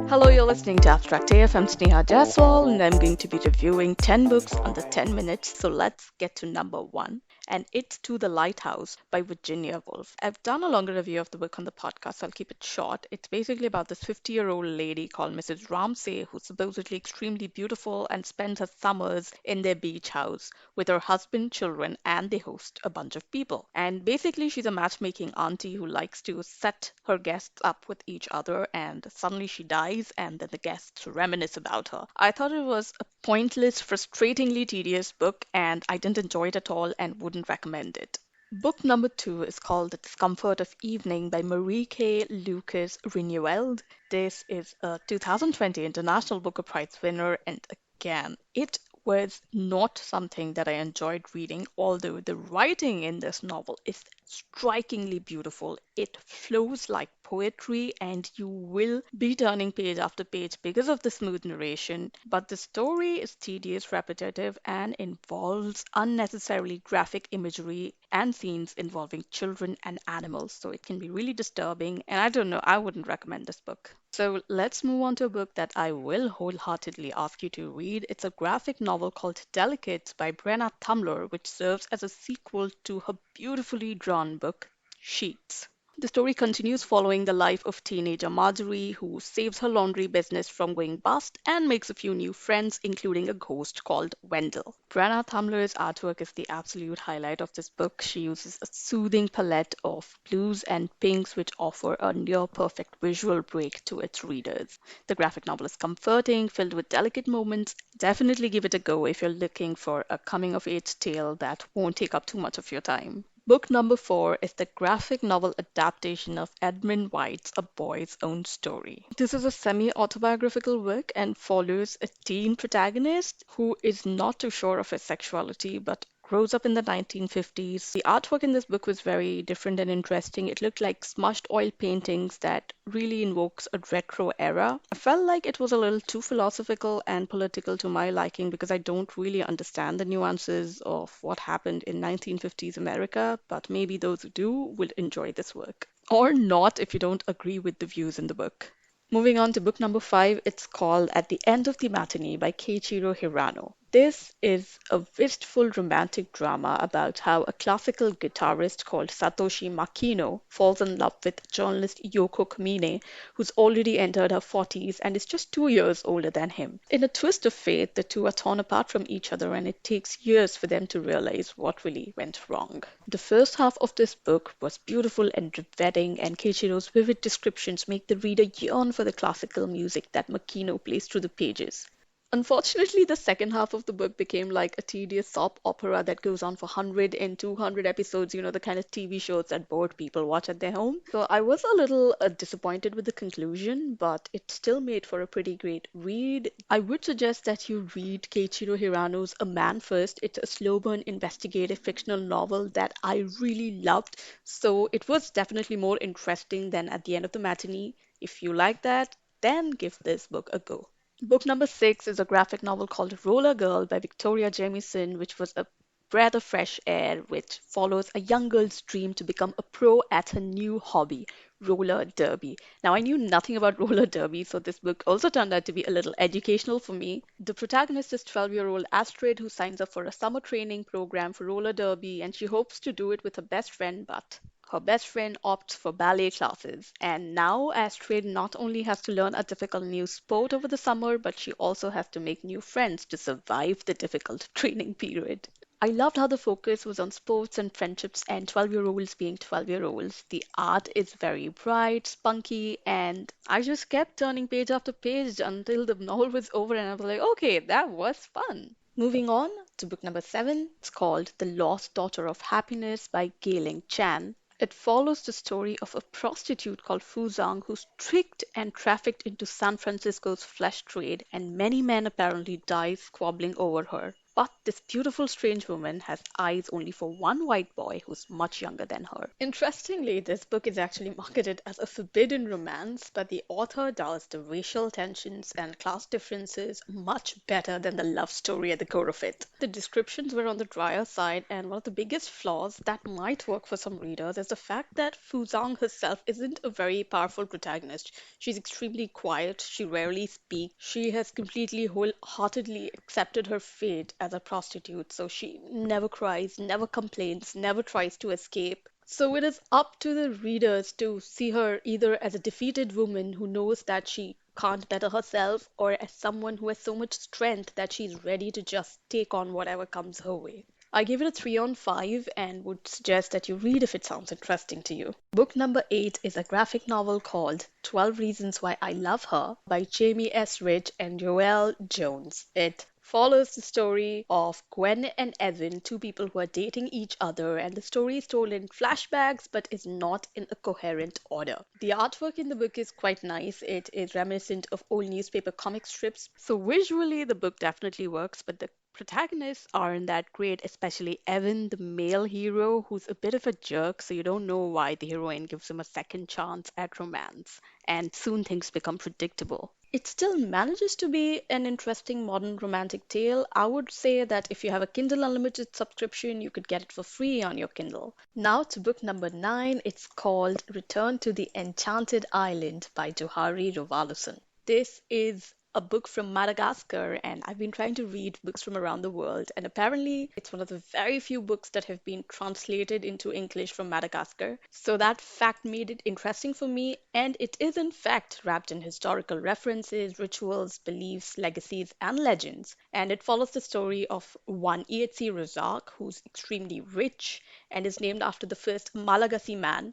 Hello, you're listening to Abstract AF. I'm Sneha Jaiswal, and I'm going to be reviewing 10 books under 10 minutes. So let's get to number one, and it's To the Lighthouse by Virginia Woolf. I've done a longer review of the book on the podcast, so I'll keep it short. It's basically about this 50-year-old lady called Mrs. Ramsay, who's supposedly extremely beautiful and spends her summers in their beach house with her husband, children, and they host a bunch of people. And basically, she's a matchmaking auntie who likes to set her guests up with each other, and suddenly she dies, and then the guests reminisce about her. I thought it was a pointless, frustratingly tedious book, and I didn't enjoy it at all and wouldn't recommend it. Book number two is called The Discomfort of Evening by Marie K. Lucas Reneweld. This is a 2020 International Booker Prize winner, and again, it was not something that I enjoyed reading, although the writing in this novel is strikingly beautiful. It flows like poetry, and you will be turning page after page because of the smooth narration. But the story is tedious, repetitive, and involves unnecessarily graphic imagery and scenes involving children and animals. So it can be really disturbing, and I don't know, I wouldn't recommend this book. So let's move on to a book that I will wholeheartedly ask you to read. It's a graphic novel called Delicate by Brenna Tumler, which serves as a sequel to her beautifully drawn book, Sheets. The story continues following the life of teenager Marjorie, who saves her laundry business from going bust and makes a few new friends, including a ghost called Wendell. Brenna Tumler's artwork is the absolute highlight of this book. She uses a soothing palette of blues and pinks, which offer a near perfect visual break to its readers. The graphic novel is comforting, filled with delicate moments. Definitely give it a go if you're looking for a coming of age tale that won't take up too much of your time. Book number four is the graphic novel adaptation of Edmund White's A Boy's Own Story. This is a semi autobiographical work and follows a teen protagonist who is not too sure of his sexuality but grows up in the 1950s. The artwork in this book was very different and interesting. It looked like smudged oil paintings that really invokes a retro era. I felt like it was a little too philosophical and political to my liking because I don't really understand the nuances of what happened in 1950s America, but maybe those who do will enjoy this work. Or not if you don't agree with the views in the book. Moving on to book number five, it's called At the End of the Matinee by Keiichiro Hirano. This is a wistful romantic drama about how a classical guitarist called Satoshi Makino falls in love with journalist Yoko Kamine, who's already entered her 40s and is just 2 years older than him. In a twist of fate, the two are torn apart from each other, and it takes years for them to realize what really went wrong. The first half of this book was beautiful and riveting, and Keiichiro's vivid descriptions make the reader yearn for the classical music that Makino plays through the pages. Unfortunately, the second half of the book became like a tedious soap opera that goes on for 100 and 200 episodes, the kind of TV shows that bored people watch at their home. So I was a little disappointed with the conclusion, but it still made for a pretty great read. I would suggest that you read Keiichiro Hirano's A Man First. It's a slow burn investigative fictional novel that I really loved, so it was definitely more interesting than At the End of the Matinee. If you like that, then give this book a go. Book number six is a graphic novel called Roller Girl by Victoria Jamieson, which was a breath of fresh air, which follows a young girl's dream to become a pro at her new hobby, roller derby. Now, I knew nothing about roller derby, so this book also turned out to be a little educational for me. The protagonist is 12-year-old Astrid, who signs up for a summer training program for roller derby, and she hopes to do it with her best friend, but her best friend opts for ballet classes, and now Astrid not only has to learn a difficult new sport over the summer, but she also has to make new friends to survive the difficult training period. I loved how the focus was on sports and friendships and 12-year-olds being 12-year-olds. The art is very bright, spunky, and I just kept turning page after page until the novel was over, and I was like, okay, that was fun. Moving on to book number seven, it's called The Lost Daughter of Happiness by Gailing Chan. It follows the story of a prostitute called Fu Zhang who's tricked and trafficked into San Francisco's flesh trade, and many men apparently die squabbling over her. but this beautiful strange woman has eyes only for one white boy who's much younger than her. Interestingly, this book is actually marketed as a forbidden romance, but the author does the racial tensions and class differences much better than the love story at the core of it. The descriptions were on the drier side, and one of the biggest flaws that might work for some readers is the fact that Fuzang herself isn't a very powerful protagonist. She's extremely quiet, she rarely speaks, she has completely wholeheartedly accepted her fate as a prostitute, so she never cries, never complains, never tries to escape. So it is up to the readers to see her either as a defeated woman who knows that she can't better herself, or as someone who has so much strength that she's ready to just take on whatever comes her way. I give it a 3 on 5 and would suggest that you read if it sounds interesting to you. Book number 8 is a graphic novel called 12 Reasons Why I Love Her by Jamie S. Rich and Joelle Jones. It follows the story of Gwen and Evan, two people who are dating each other, and the story is told in flashbacks but is not in a coherent order. The artwork in the book is quite nice. It is reminiscent of old newspaper comic strips. So visually, the book definitely works, but the protagonists aren't that great, especially Evan, the male hero, who's a bit of a jerk, so you don't know why the heroine gives him a second chance at romance, and soon things become predictable. It still manages to be an interesting modern romantic tale. I would say that if you have a Kindle Unlimited subscription, you could get it for free on your Kindle. Now to book number 9, it's called Return to the Enchanted Island by Johari Rovaluson. This is a book from Madagascar, and I've been trying to read books from around the world, and apparently it's one of the very few books that have been translated into English from Madagascar. So that fact made it interesting for me, and it is in fact wrapped in historical references, rituals, beliefs, legacies, and legends. And it follows the story of one Ietzi Razak, who's extremely rich and is named after the first Malagasy man,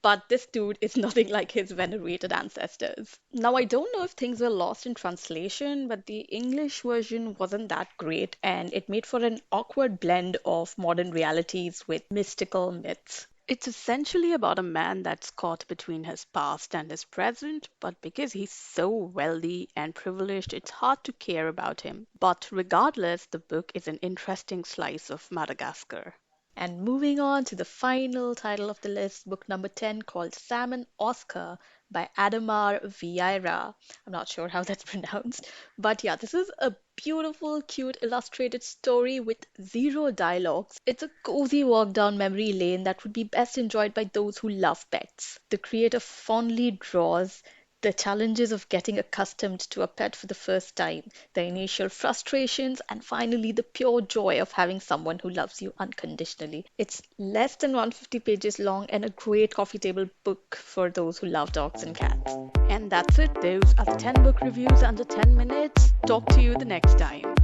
but this dude is nothing like his venerated ancestors. Now, I don't know if things were lost in translation, but the English version wasn't that great, and it made for an awkward blend of modern realities with mystical myths. It's essentially about a man that's caught between his past and his present, but because he's so wealthy and privileged, it's hard to care about him. But regardless, the book is an interesting slice of Madagascar. And moving on to the final title of the list, book number 10 called Salmon Oscar by Adamar Vieira. I'm not sure how that's pronounced, but yeah, this is a beautiful, cute, illustrated story with zero dialogues. It's a cozy walk down memory lane that would be best enjoyed by those who love pets. The creator fondly draws the challenges of getting accustomed to a pet for the first time, the initial frustrations, and finally the pure joy of having someone who loves you unconditionally. It's less than 150 pages long and a great coffee table book for those who love dogs and cats. And that's it. Those are the 10 book reviews under 10 minutes. Talk to you the next time.